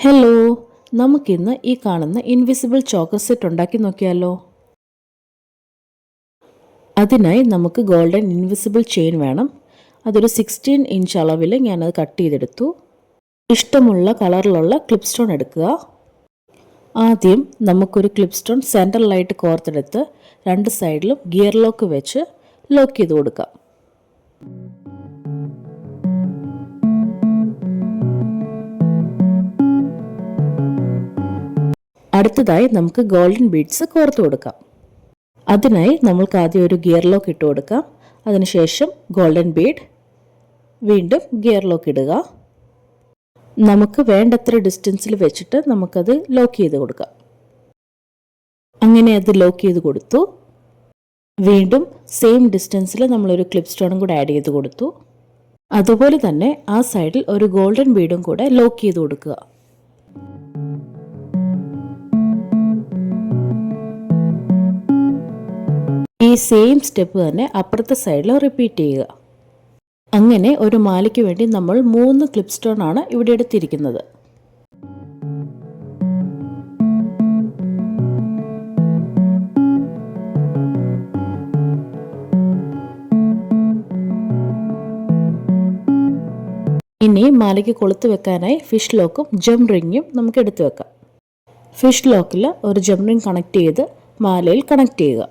Hello, നമുക്കിന്ന് ഈ കാണുന്ന ഇൻവിസിബിൾ ചോക്കർ സെറ്റ് ഉണ്ടാക്കി നോക്കിയാലോ. അതിനായി നമുക്ക് ഗോൾഡൻ ഇൻവിസിബിൾ ചെയിൻ വേണം. അതൊരു 16 ഇഞ്ച് അളവിൽ ഞാനത് കട്ട് ചെയ്തെടുത്തു. ഇഷ്ടമുള്ള കളറിലുള്ള ക്ലിപ്പ് സ്റ്റോൺ എടുക്കുക. ആദ്യം നമുക്കൊരു ക്ലിപ്പ് സ്റ്റോൺ സെൻറ്ററിലായിട്ട് കോർത്തെടുത്ത് രണ്ട് സൈഡിലും ഗിയർ ലോക്ക് വെച്ച് ലോക്ക് ചെയ്ത് കൊടുക്കാം. അടുത്തതായി നമുക്ക് ഗോൾഡൻ ബീഡ്സ് കോർത്ത് കൊടുക്കാം. അതിനായി നമ്മൾക്ക് ആദ്യം ഒരു ഗിയർ ലോക്ക് ഇട്ട് കൊടുക്കാം. അതിനുശേഷം ഗോൾഡൻ ബീഡ്, വീണ്ടും ഗിയർ ലോക്ക് ഇടുക. നമുക്ക് വേണ്ടത്ര ഡിസ്റ്റൻസിൽ വെച്ചിട്ട് നമുക്കത് ലോക്ക് ചെയ്ത് കൊടുക്കാം. അങ്ങനെ അത് ലോക്ക് ചെയ്ത് കൊടുത്തു. വീണ്ടും സെയിം ഡിസ്റ്റൻസിൽ നമ്മളൊരു ക്ലിപ്പ് സ്റ്റോണും കൂടെ ആഡ് ചെയ്ത് കൊടുത്തു. അതുപോലെ തന്നെ ആ സൈഡിൽ ഒരു ഗോൾഡൻ ബീഡും കൂടെ ലോക്ക് ചെയ്ത് കൊടുക്കുക. ഈ സെയിം സ്റ്റെപ്പ് തന്നെ അപ്പുറത്തെ സൈഡിൽ റിപ്പീറ്റ് ചെയ്യുക. അങ്ങനെ ഒരു മാലയ്ക്ക് വേണ്ടി നമ്മൾ 3 ക്ലിപ്പ് സ്റ്റോൺ ആണ് ഇവിടെ എടുത്തിരിക്കുന്നത്. ഇനി മാലയ്ക്ക് കൊളുത്ത് വെക്കാനായി ഫിഷ് ലോക്കും ജം റിങ്ങും നമുക്ക് എടുത്തു വെക്കാം. ഫിഷ് ലോക്കിൽ ഒരു ജം റിങ് കണക്ട് ചെയ്ത് മാലയിൽ കണക്ട് ചെയ്യുക.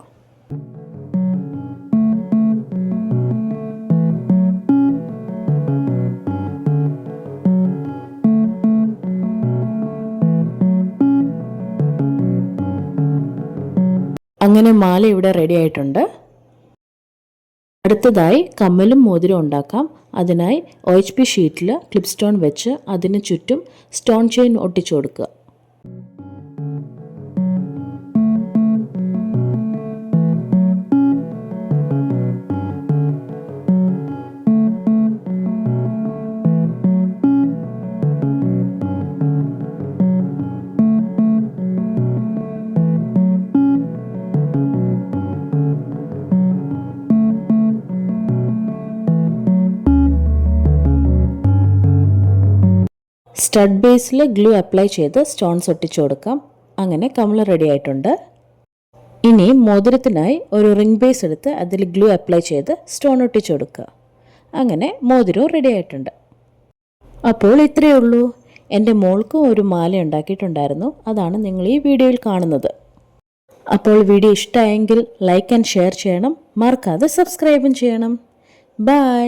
അങ്ങനെ മാല ഇവിടെ റെഡി ആയിട്ടുണ്ട്. അടുത്തതായി കമ്മലും മോതിരം ഉണ്ടാക്കാം. അതിനായി OHP ഷീറ്റിൽ ക്ലിപ്പ് സ്റ്റോൺ വെച്ച് അതിന് ചുറ്റും സ്റ്റോൺ ചെയിൻ ഒട്ടിച്ചു കൊടുക്കുക. സ്റ്റഡ് ബേസിൽ ഗ്ലൂ അപ്ലൈ ചെയ്ത് സ്റ്റോൺസ് ഒട്ടിച്ചു കൊടുക്കാം. അങ്ങനെ കമ്മൽ റെഡി ആയിട്ടുണ്ട്. ഇനി മോതിരത്തിനായി ഒരു റിംഗ് ബേസ് എടുത്ത് അതിൽ ഗ്ലൂ അപ്ലൈ ചെയ്ത് സ്റ്റോൺ ഒട്ടിച്ചു കൊടുക്കുക. അങ്ങനെ മോതിരവും റെഡി ആയിട്ടുണ്ട്. അപ്പോൾ ഇത്രയേ ഉള്ളൂ. എൻ്റെ മോൾക്കും ഒരു മാല ഉണ്ടാക്കിയിട്ടുണ്ടായിരുന്നു. അതാണ് നിങ്ങൾ ഈ വീഡിയോയിൽ കാണുന്നത്. അപ്പോൾ വീഡിയോ ഇഷ്ടമായെങ്കിൽ ലൈക്ക് ആൻഡ് ഷെയർ ചെയ്യണം. മറക്കാതെ സബ്സ്ക്രൈബും ചെയ്യണം. ബൈ.